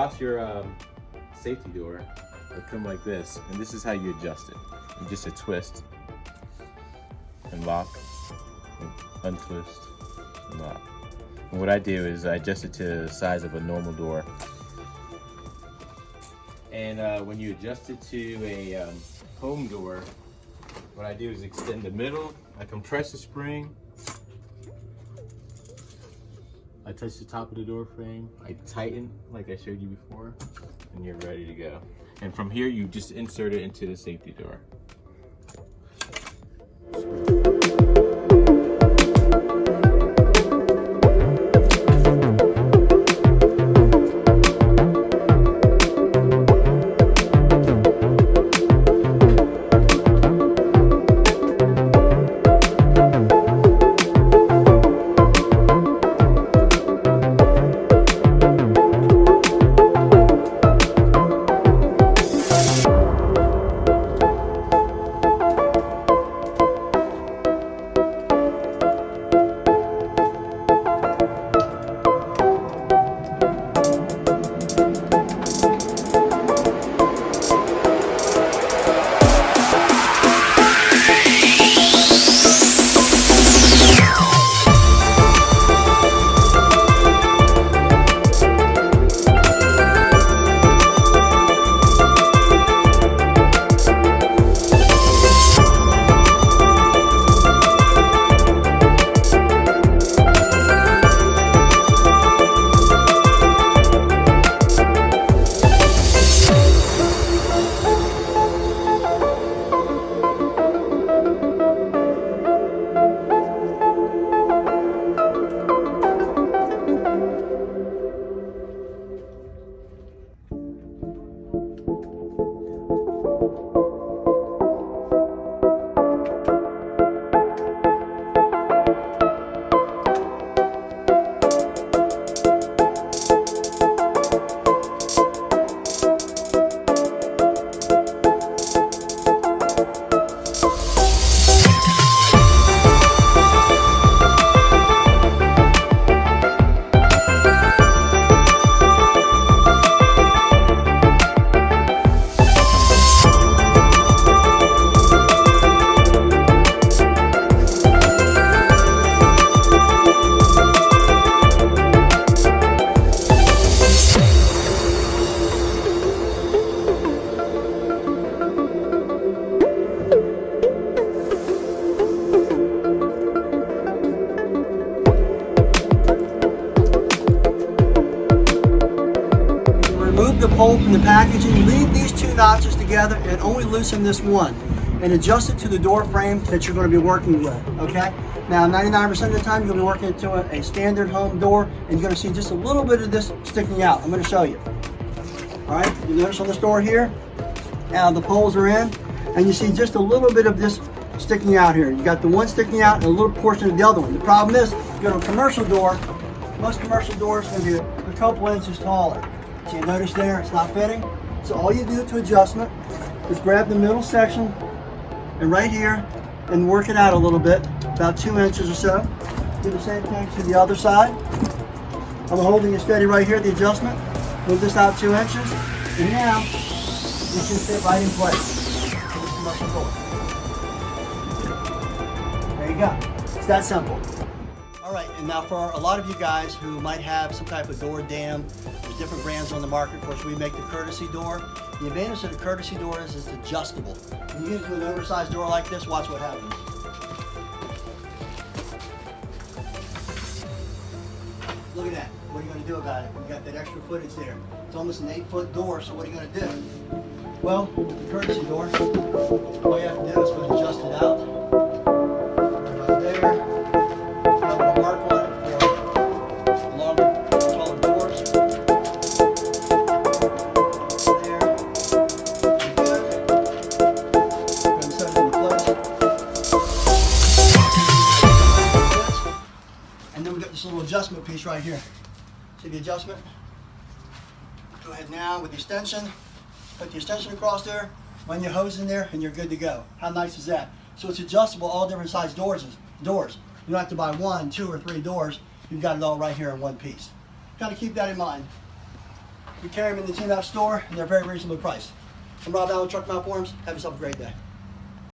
lost your safety door, it'll come like this, and this is how you adjust it. You just a twist and lock, and untwist and lock. And what I do is I adjust it to the size of a normal door. And when you adjust it to a home door, what I do is extend the middle, I compress the spring, I touch the top of the door frame, I tighten like I showed you before, and you're ready to go. And from here, you just insert it into the safety door. The pole from the packaging, leave these two notches together and only loosen this one and adjust it to the door frame that you're going to be working with, okay? Now 99% of the time you'll be working into a standard home door and you're going to see just a little bit of this sticking out. I'm going to show you. All right, you notice on this door here, now the poles are in and you see just a little bit of this sticking out here. You got the one sticking out and a little portion of the other one. The problem is, if you go to a commercial door, most commercial doors are going to be a couple inches taller. So you notice there, it's not fitting. So all you do to adjustment is grab the middle section and right here and work it out a little bit, about 2 inches or so. Do the same thing to the other side. I'm holding it steady right here, the adjustment. Move this out 2 inches, and now it should fit right in place for this commercial door. There you go. It's that simple. All right, and now for a lot of you guys who might have some type of door dam, there's different brands on the market. Of course, we make the courtesy door. The advantage of the courtesy door is it's adjustable. When you get into an oversized door like this, watch what happens. Look at that. What are you going to do about it? You got that extra footage there. It's almost an 8-foot door, so what are you going to do? Well, with the courtesy door, all you have to do is go adjust it out. Right there. Have a mark on it for longer, taller doors. There. Good. Go and set it into place. And then we got this little adjustment piece right here. See the adjustment? Go ahead now with the extension. Put the extension across there, run your hose in there, and you're good to go. How nice is that? So it's adjustable, all different size doors. You don't have to buy 1, 2, or 3 doors. You've got it all right here in one piece. Kind of keep that in mind. We carry them in the TMF store, and they're very reasonably priced. I'm Rob Allen, TruckMountForums. Have yourself a great day.